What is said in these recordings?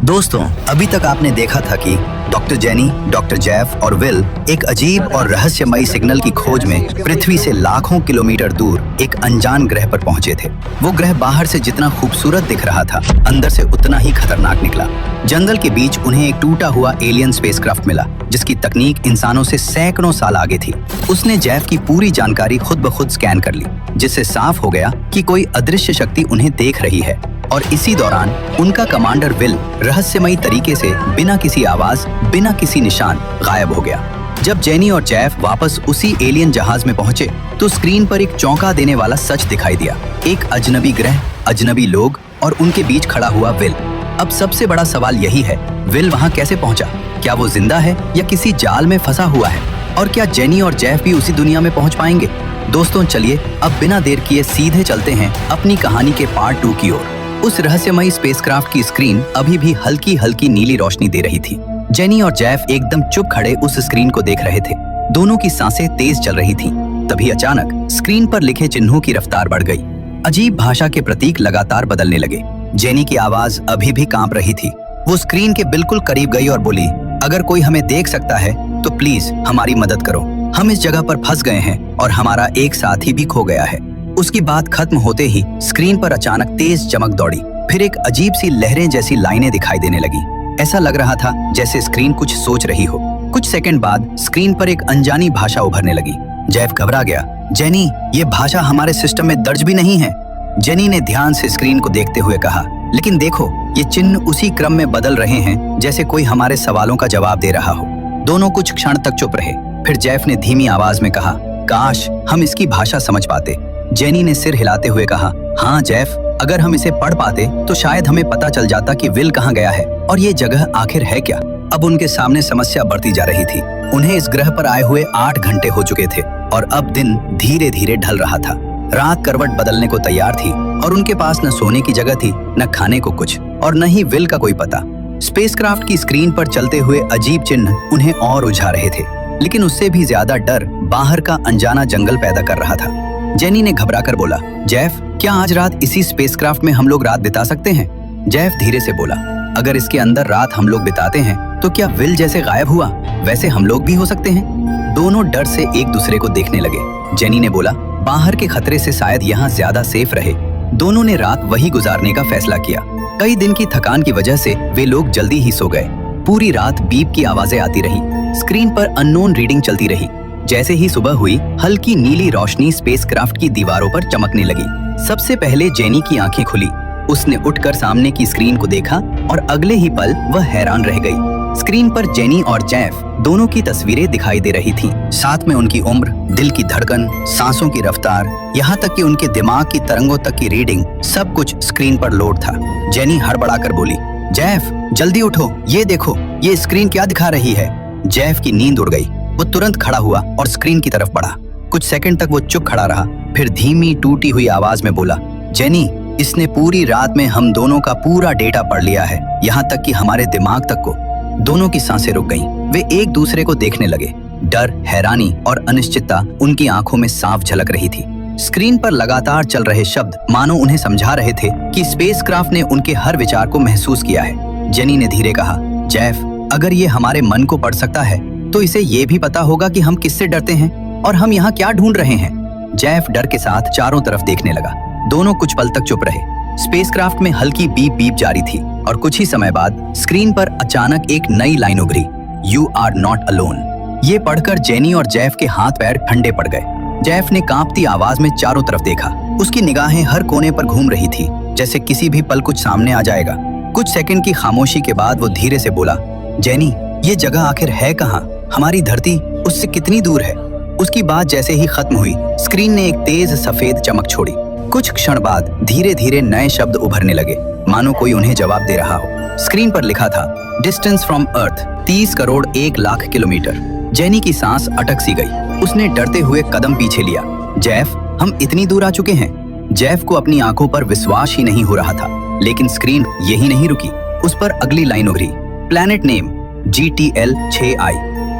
दोस्तों, अभी तक आपने देखा था कि डॉक्टर जेनी, डॉक्टर जेफ और विल एक अजीब और रहस्यमयी सिग्नल की खोज में पृथ्वी से लाखों किलोमीटर दूर एक अनजान ग्रह पर पहुंचे थे। वो ग्रह बाहर से जितना खूबसूरत दिख रहा था, अंदर से उतना ही खतरनाक निकला। जंगल के बीच उन्हें एक टूटा हुआ एलियन स्पेसक्राफ्ट मिला, जिसकी तकनीक इंसानों से सैकड़ों साल आगे थी। उसने जेफ की पूरी जानकारी खुद ब खुद स्कैन कर ली, जिससे साफ हो गया कि कोई अदृश्य शक्ति उन्हें देख रही है। और इसी दौरान उनका कमांडर विल रहस्यमयी तरीके से बिना किसी आवाज, बिना किसी निशान गायब हो गया। जब जेनी और जेफ वापस उसी एलियन जहाज में पहुंचे तो स्क्रीन पर एक चौंका देने वाला सच दिखाई दिया। एक अजनबी ग्रह, अजनबी लोग और उनके बीच खड़ा हुआ विल। अब सबसे बड़ा सवाल यही है, विल वहां कैसे पहुंचा? क्या वो जिंदा है या किसी जाल में फंसा हुआ है? और क्या जेनी और जेफ भी उसी दुनिया में पहुंच पाएंगे? दोस्तों, चलिए अब बिना देर किए सीधे चलते हैं अपनी कहानी के पार्ट 2 की ओर। उस रहस्यमयी स्पेसक्राफ्ट की स्क्रीन अभी भी हल्की हल्की नीली रोशनी दे रही थी। जेनी और जेफ एकदम चुप खड़े उस स्क्रीन को देख रहे थे। दोनों की सांसें तेज चल रही थीं। तभी अचानक स्क्रीन पर लिखे चिन्हों की रफ्तार बढ़ गई। अजीब भाषा के प्रतीक लगातार बदलने लगे। जेनी की आवाज अभी भी कांप रही थी। वो स्क्रीन के बिल्कुल करीब गई और बोली, अगर कोई हमें देख सकता है तो प्लीज हमारी मदद करो। हम इस जगह पर फंस गए हैं और हमारा एक साथी भी खो गया है। उसकी बात खत्म होते ही स्क्रीन पर अचानक तेज चमक दौड़ी। फिर एक अजीब सी लहरें जैसी लाइनें दिखाई देने लगी। ऐसा लग रहा था जैसे स्क्रीन कुछ सोच रही हो। कुछ सेकंड बाद स्क्रीन पर एक अनजानी भाषा उभरने लगी। जेफ घबरा गया। जेनी, ये भाषा हमारे सिस्टम में दर्ज भी नहीं है। जेनी ने ध्यान से स्क्रीन को देखते हुए कहा, लेकिन देखो, ये चिन्ह उसी क्रम में बदल रहे हैं जैसे कोई हमारे सवालों का जवाब दे रहा हो। दोनों कुछ क्षण तक चुप रहे। फिर जेफ ने धीमी आवाज में कहा, काश हम इसकी भाषा समझ पाते। जेनी ने सिर हिलाते हुए कहा, हाँ जेफ, अगर हम इसे पढ़ पाते तो शायद हमें पता चल जाता कि विल कहाँ गया है और ये जगह आखिर है क्या। अब उनके सामने समस्या बढ़ती जा रही थी। उन्हें इस ग्रह पर आए हुए 8 घंटे हो चुके थे और अब दिन धीरे धीरे ढल रहा था। रात करवट बदलने को तैयार थी और उनके पास न सोने की जगह थी, न खाने को कुछ, और न ही विल का कोई पता। स्पेसक्राफ्ट की स्क्रीन पर चलते हुए अजीब चिन्ह उन्हें और उलझा रहे थे, लेकिन उससे भी ज्यादा डर बाहर का अनजाना जंगल पैदा कर रहा था। जेनी ने घबराकर बोला, जेफ, क्या आज रात इसी स्पेसक्राफ्ट में हम लोग रात बिता सकते हैं? जेफ धीरे से बोला, अगर इसके अंदर रात हम लोग बिताते हैं तो क्या विल जैसे गायब हुआ वैसे हम लोग भी हो सकते हैं? दोनों डर से एक दूसरे को देखने लगे। जेनी ने बोला, बाहर के खतरे से शायद यहाँ ज्यादा सेफ रहे। दोनों ने रात वही गुजारने का फैसला किया। कई दिन की थकान की वजह से वे लोग जल्दी ही सो गए। पूरी रात बीप की आवाजें आती रही। स्क्रीन पर अननोन रीडिंग चलती रही। जैसे ही सुबह हुई, हल्की नीली रोशनी स्पेसक्राफ्ट की दीवारों पर चमकने लगी। सबसे पहले जेनी की आंखें खुली। उसने उठकर सामने की स्क्रीन को देखा और अगले ही पल वह हैरान रह गई। स्क्रीन पर जेनी और जेफ दोनों की तस्वीरें दिखाई दे रही थीं। साथ में उनकी उम्र, दिल की धड़कन, सांसों की रफ्तार, यहाँ तक कि उनके दिमाग की तरंगों तक की रीडिंग, सब कुछ स्क्रीन पर लोड था। जेनी हड़बड़ाकर बोली, जेफ, जल्दी उठो, ये देखो, ये स्क्रीन क्या दिखा रही है? जेफ की नींद उड़ गई। वो तुरंत खड़ा हुआ और स्क्रीन की तरफ बढ़ा। कुछ सेकंड तक वो चुप खड़ा रहा, फिर धीमी टूटी हुई आवाज में बोला, जेनी, इसने पूरी रात में हम दोनों का पूरा डेटा पढ़ लिया है, यहाँ तक कि हमारे दिमाग तक को। दोनों की सांसें रुक गईं। वे एक दूसरे को देखने लगे। डर, हैरानी और अनिश्चितता उनकी आंखों में साफ झलक रही थी। स्क्रीन पर लगातार चल रहे शब्द मानो उन्हें समझा रहे थे कि स्पेसक्राफ्ट ने उनके हर विचार को महसूस किया है। जेनी ने धीरे कहा, जेफ, अगर ये हमारे मन को पढ़ सकता है तो इसे ये भी पता होगा कि हम किससे डरते हैं और हम यहाँ क्या ढूंढ रहे हैं। जेफ डर के साथ चारों तरफ देखने लगा। दोनों कुछ पल तक चुप रहे। स्पेसक्राफ्ट में हल्की बीप बीप जारी थी और कुछ ही समय बाद स्क्रीन पर अचानक एक नई लाइन उभरी, यू आर नॉट अलोन। ये पढ़कर जेनी और जेफ के हाथ पैर ठंडे पड़ गए। जेफ ने कांपती आवाज में चारों तरफ देखा। उसकी निगाहें हर कोने पर घूम रही थी, जैसे किसी भी पल कुछ सामने आ जाएगा। कुछ सेकंड की खामोशी के बाद वो धीरे से बोला, जेनी, ये जगह आखिर है कहाँ? हमारी धरती उससे कितनी दूर है? उसकी बात जैसे ही खत्म हुई, स्क्रीन ने एक तेज सफेद चमक छोड़ी। कुछ क्षण बाद धीरे धीरे नए शब्द उभरने लगे, मानो कोई उन्हें जवाब दे रहा हो। स्क्रीन पर लिखा था, distance from earth 30 crore 1 lakh kilometre. Jenny की सांस अटक सी गई। उसने डरते हुए कदम पीछे लिया। जेफ, हम इतनी दूर आ चुके हैं। जेफ को अपनी आंखों पर विश्वास ही नहीं हो रहा था। लेकिन स्क्रीन यही नहीं रुकी। उस पर अगली लाइन उभरी, प्लैनेट नेम GTL 6I।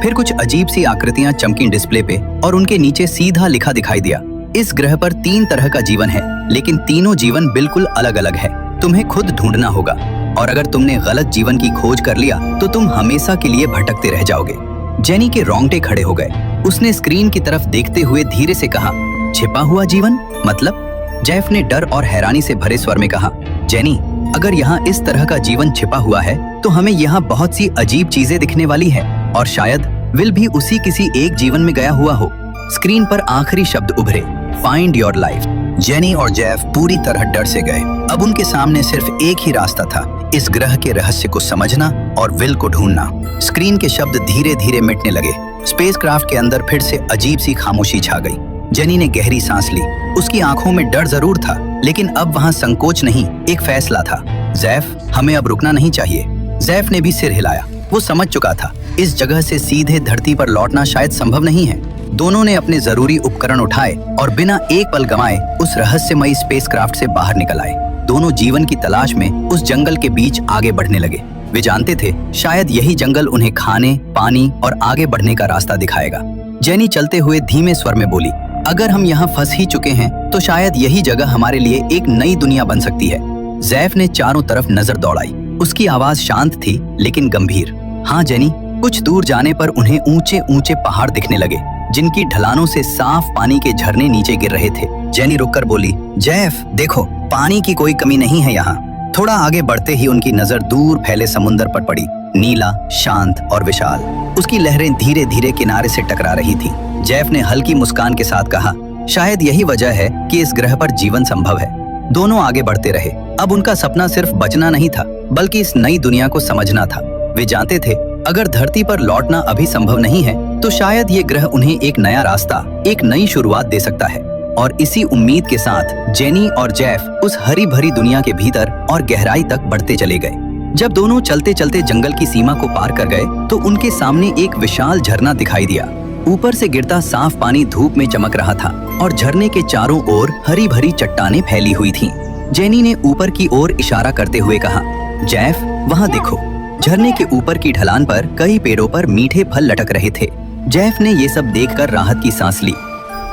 फिर कुछ अजीब सी आकृतियां चमकी डिस्प्ले पे और उनके नीचे सीधा लिखा दिखाई दिया, इस ग्रह पर 3 तरह का जीवन है, लेकिन तीनों जीवन बिल्कुल अलग अलग है। तुम्हें खुद ढूंढना होगा। और अगर तुमने गलत जीवन की खोज कर लिया तो तुम हमेशा के लिए भटकते रह जाओगे। जेनी के रोंगटे खड़े हो गए। उसने स्क्रीन की तरफ देखते हुए धीरे से कहा, छिपा हुआ जीवन मतलब? जेफ ने डर और हैरानी से भरे स्वर में कहा, जेनी, अगर यहाँ इस तरह का जीवन छिपा हुआ है तो हमें यहाँ बहुत सी अजीब चीजें दिखने वाली है और शायद विल भी उसी किसी एक जीवन में गया हुआ हो। स्क्रीन पर आखिरी शब्द उभरे, फाइंड योर लाइफ। जेनी और जेफ पूरी तरह डर से गए। अब उनके सामने सिर्फ एक ही रास्ता था, इस ग्रह के रहस्य को समझना और विल को ढूंढना। स्क्रीन के शब्द धीरे धीरे मिटने लगे। स्पेसक्राफ्ट के अंदर फिर से अजीब सी खामोशी छा गई। जेनी ने गहरी सांस ली। उसकी आंखों में डर जरूर था, लेकिन अब वहाँ संकोच नहीं, एक फैसला था। जेफ, हमें अब रुकना नहीं चाहिए। जेफ ने भी सिर हिलाया। वो समझ चुका था, इस जगह से सीधे धरती पर लौटना शायद संभव नहीं है। दोनों ने अपने जरूरी उपकरण उठाए और बिना एक पल गंवाए उस रहस्यमयी स्पेसक्राफ्ट से बाहर निकल आए। दोनों जीवन की तलाश में उस जंगल के बीच आगे बढ़ने लगे। वे जानते थे, शायद यही जंगल उन्हें खाने, पानी और आगे बढ़ने का रास्ता दिखाएगा। जेनी चलते हुए धीमे स्वर में बोली, अगर हम यहाँ फंस ही चुके हैं तो शायद यही जगह हमारे लिए एक नई दुनिया बन सकती है। जेफ ने चारों तरफ नजर दौड़ाई। उसकी आवाज शांत थी लेकिन गंभीर। हाँ जेनी, कुछ दूर जाने पर उन्हें ऊंचे ऊंचे पहाड़ दिखने लगे, जिनकी ढलानों से साफ पानी के झरने नीचे गिर रहे थे। जेनी रुककर बोली, जेफ देखो, पानी की कोई कमी नहीं है यहाँ। थोड़ा आगे बढ़ते ही उनकी नजर दूर फैले समुद्र पर पड़ी, नीला, शांत और विशाल। उसकी लहरें धीरे धीरे किनारे से टकरा रही थी। जेफ ने हल्की मुस्कान के साथ कहा, शायद यही वजह है कि इस ग्रह पर जीवन संभव है। दोनों आगे बढ़ते रहे। अब उनका सपना सिर्फ बचना नहीं था, बल्कि इस नई दुनिया को समझना था। वे जानते थे, अगर धरती पर लौटना अभी संभव नहीं है तो शायद ये ग्रह उन्हें एक नया रास्ता, एक नई शुरुआत दे सकता है। और इसी उम्मीद के साथ जेनी और जेफ उस हरी भरी दुनिया के भीतर और गहराई तक बढ़ते चले गए। जब दोनों चलते चलते जंगल की सीमा को पार कर गए तो उनके सामने एक विशाल झरना दिखाई दिया। ऊपर से गिरता साफ पानी धूप में चमक रहा था और झरने के चारों ओर हरी भरी चट्टानें फैली हुई थीं। जेनी ने ऊपर की ओर इशारा करते हुए कहा, जेफ वहाँ देखो। झरने के ऊपर की ढलान पर कई पेड़ों पर मीठे फल लटक रहे थे। जेफ ने ये सब देखकर राहत की सांस ली।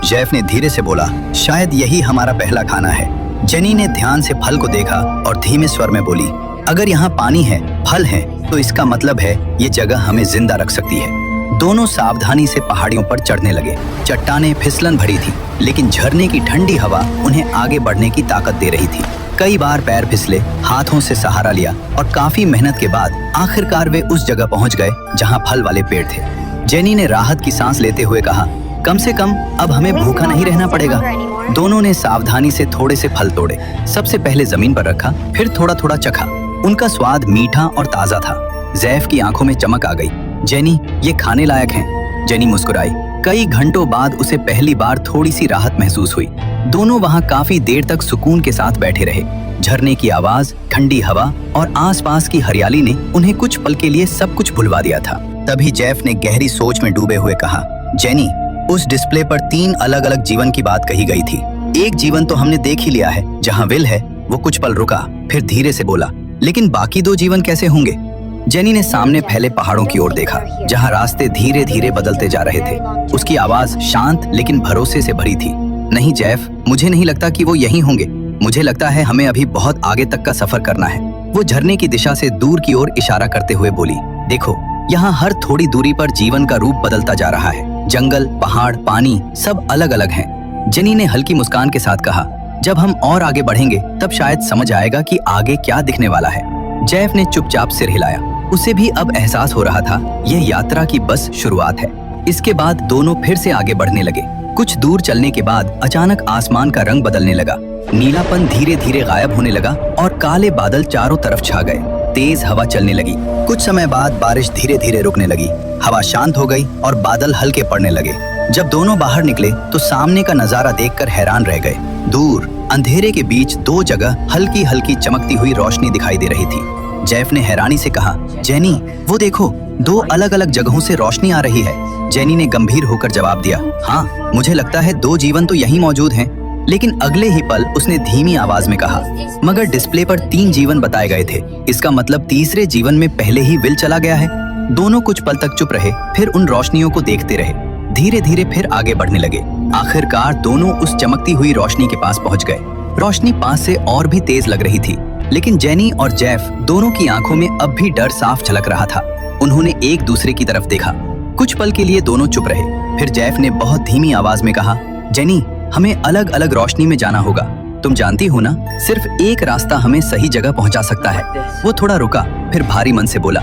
जेफ ने धीरे से बोला, शायद यही हमारा पहला खाना है। जेनी ने ध्यान से फल को देखा और धीमे स्वर में बोली, अगर यहाँ पानी है, फल है, तो इसका मतलब है ये जगह हमें जिंदा रख सकती है। दोनों सावधानी से पहाड़ियों पर चढ़ने लगे। चट्टानें फिसलन भरी थी, लेकिन झरने की ठंडी हवा उन्हें आगे बढ़ने की ताकत दे रही थी। कई बार पैर फिसले, हाथों से सहारा लिया और काफी मेहनत के बाद आखिरकार वे उस जगह पहुंच गए जहां फल वाले पेड़ थे। जेनी ने राहत की सांस लेते हुए कहा, कम से कम अब हमें भूखा नहीं रहना पड़ेगा। दोनों ने सावधानी से थोड़े से फल तोड़े। सबसे पहले जमीन पर रखा, फिर थोड़ा थोड़ा चखा। उनका स्वाद मीठा और ताजा था। जेफ की आंखों में चमक आ गई। जेनी, ये खाने लायक हैं। जेनी मुस्कुराई। कई घंटों बाद उसे पहली बार थोड़ी सी राहत महसूस हुई। दोनों वहां काफी देर तक सुकून के साथ बैठे रहे। झरने की आवाज, ठंडी हवा और आसपास की हरियाली ने उन्हें कुछ पल के लिए सब कुछ भुलवा दिया था। तभी जेफ ने गहरी सोच में डूबे हुए कहा, जेनी, उस डिस्प्ले पर 3 अलग अलग जीवन की बात कही गई थी। एक जीवन तो हमने देख ही लिया है, जहाँ विल है। वो कुछ पल रुका, फिर धीरे से बोला, लेकिन बाकी 2 जीवन कैसे होंगे? जेनी ने सामने फैले पहाड़ों की ओर देखा, जहां रास्ते धीरे धीरे बदलते जा रहे थे। उसकी आवाज शांत लेकिन भरोसे से भरी थी। नहीं जेफ, मुझे नहीं लगता कि वो यहीं होंगे। मुझे लगता है हमें अभी बहुत आगे तक का सफर करना है। वो झरने की दिशा से दूर की ओर इशारा करते हुए बोली, देखो, यहाँ हर थोड़ी दूरी पर जीवन का रूप बदलता जा रहा है। जंगल, पहाड़, पानी सब अलग अलग हैं। जेनी ने हल्की मुस्कान के साथ कहा, जब हम और आगे बढ़ेंगे तब शायद समझ आएगा कि आगे क्या दिखने वाला है। जेफ ने चुपचाप सिर हिलाया। उसे भी अब एहसास हो रहा था, यह यात्रा की बस शुरुआत है। इसके बाद दोनों फिर से आगे बढ़ने लगे। कुछ दूर चलने के बाद अचानक आसमान का रंग बदलने लगा। नीलापन धीरे धीरे गायब होने लगा और काले बादल चारों तरफ छा गए। तेज हवा चलने लगी। कुछ समय बाद बारिश धीरे धीरे रुकने लगी। हवा शांत हो गई और बादल हल्के पड़ने लगे। जब दोनों बाहर निकले तो सामने का नजारा देखकर हैरान रह गए। दूर अंधेरे के बीच 2 जगह हल्की हल्की चमकती हुई रोशनी दिखाई दे रही थी। जेफ ने हैरानी से कहा, जेनी, वो देखो, 2 अलग अलग जगहों से रोशनी आ रही है। जेनी ने गंभीर होकर जवाब दिया, हाँ, मुझे लगता है 2 जीवन तो यहीं मौजूद हैं। लेकिन अगले ही पल उसने धीमी आवाज में कहा, मगर डिस्प्ले पर 3 जीवन बताए गए थे। इसका मतलब तीसरे जीवन में पहले ही विल चला गया है। दोनों कुछ पल तक चुप रहे, फिर उन रोशनियों को देखते रहे। धीरे धीरे फिर आगे बढ़ने लगे। आखिरकार दोनों उस चमकती हुई रोशनी के पास पहुंच गए। रोशनी पास से और भी तेज लग रही थी। लेकिन जेनी और जेफ दोनों की आंखों में अब भी डर साफ झलक रहा था। उन्होंने एक दूसरे की तरफ देखा। कुछ पल के लिए दोनों चुप रहे। फिर जेफ ने बहुत धीमी आवाज में कहा, जेनी, हमें अलग अलग रोशनी में जाना होगा। तुम जानती हो ना, सिर्फ एक रास्ता हमें सही जगह पहुंचा सकता है। वो थोड़ा रुका, फिर भारी मन से बोला,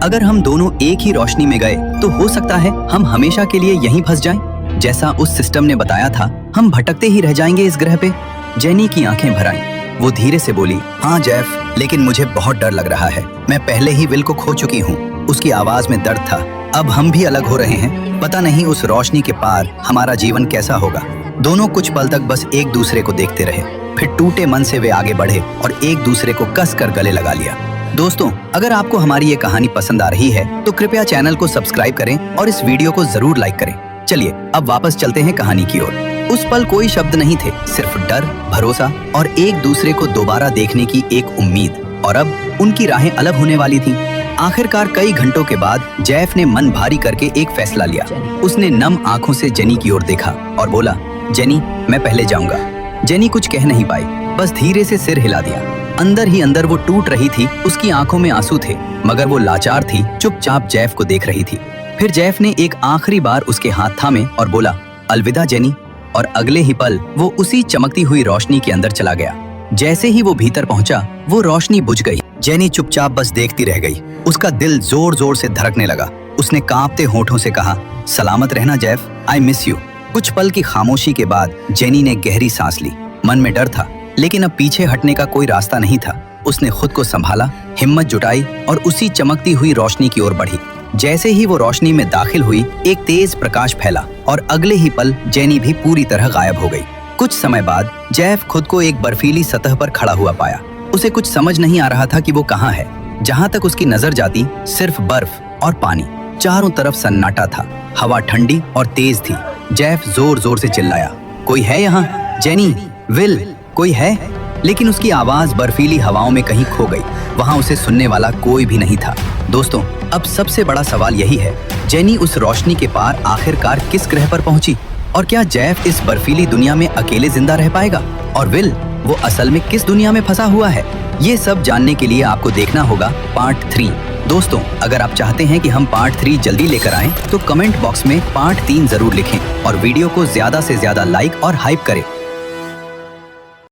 अगर हम दोनों एक ही रोशनी में गए तो हो सकता है हम हमेशा के लिए यहीं फंस जाएं। जैसा उस सिस्टम ने बताया था, हम भटकते ही रह जाएंगे इस ग्रह पे। जेनी की आंखें भर आईं। वो धीरे से बोली, हाँ जेफ, लेकिन मुझे बहुत डर लग रहा है। मैं पहले ही विल को खो चुकी हूँ। उसकी आवाज में दर्द था। अब हम भी अलग हो रहे हैं। पता नहीं उस रोशनी के पार हमारा जीवन कैसा होगा। दोनों कुछ पल तक बस एक दूसरे को देखते रहे। फिर टूटे मन से वे आगे बढ़े और एक दूसरे को कस कर गले लगा लिया। दोस्तों, अगर आपको हमारी ये कहानी पसंद आ रही है तो कृपया चैनल को सब्सक्राइब करें और इस वीडियो को जरूर लाइक करें। चलिए अब वापस चलते हैं कहानी की ओर। उस पल कोई शब्द नहीं थे, सिर्फ डर, भरोसा और एक दूसरे को दोबारा देखने की एक उम्मीद। और अब उनकी राहें अलग होने वाली थीं। आखिरकार कई घंटों के बाद जेफ ने मन भारी करके एक फैसला लिया। उसने नम आंखों से जेनी की ओर देखा और बोला, जेनी, मैं पहले जाऊंगा। जेनी कुछ कह नहीं पाई, बस धीरे से सिर हिला दिया। अंदर ही अंदर वो टूट रही थी। उसकी आंखों में आंसू थे, मगर वो लाचार थी, चुपचाप जेफ को देख रही थी। फिर जेफ ने एक आखिरी बार उसके हाथ थामे और बोला, अलविदा जेनी। और अगले ही पल वो उसी चमकती हुई रोशनी के अंदर चला गया। जैसे ही वो भीतर पहुंचा, वो रोशनी बुझ गई। जेनी चुपचाप बस देखती रह गई। उसका दिल जोर जोर से धड़कने लगा। उसने कांपते होठों से कहा, सलामत रहना जेफ, आई मिस यू। कुछ पल की खामोशी के बाद जेनी ने गहरी सांस ली। मन में डर था, लेकिन अब पीछे हटने का कोई रास्ता नहीं था। उसने खुद को संभाला, हिम्मत जुटाई और उसी चमकती हुई रोशनी की ओर बढ़ी। जैसे ही वो रोशनी में दाखिल हुई, एक तेज प्रकाश फैला और अगले ही पल जेनी भी पूरी तरह गायब हो गई। कुछ समय बाद जेफ खुद को एक बर्फीली सतह पर खड़ा हुआ पाया। उसे कुछ समझ नहीं आ रहा था कि वो कहाँ है। जहाँ तक उसकी नजर जाती, सिर्फ बर्फ और पानी। चारों तरफ सन्नाटा था। हवा ठंडी और तेज थी। जेफ जोर जोर से चिल्लाया, कोई है यहाँ? जेनी, विल, कोई है? लेकिन उसकी आवाज बर्फीली हवाओं में कहीं खो गई। वहां उसे सुनने वाला कोई भी नहीं था। दोस्तों, अब सबसे बड़ा सवाल यही है, जेनी उस रोशनी के पार आखिरकार किस ग्रह पर पहुंची? और क्या जेफ इस बर्फीली दुनिया में अकेले जिंदा रह पाएगा? और विल, वो असल में किस दुनिया में फंसा हुआ है? ये सब जानने के लिए आपको देखना होगा पार्ट 3। दोस्तों, अगर आप चाहते हैं कि हम पार्ट 3 जल्दी लेकर आएं, तो कमेंट बॉक्स में पार्ट 3 जरूर लिखें और वीडियो को ज्यादा से ज्यादा लाइक और हाइप करें।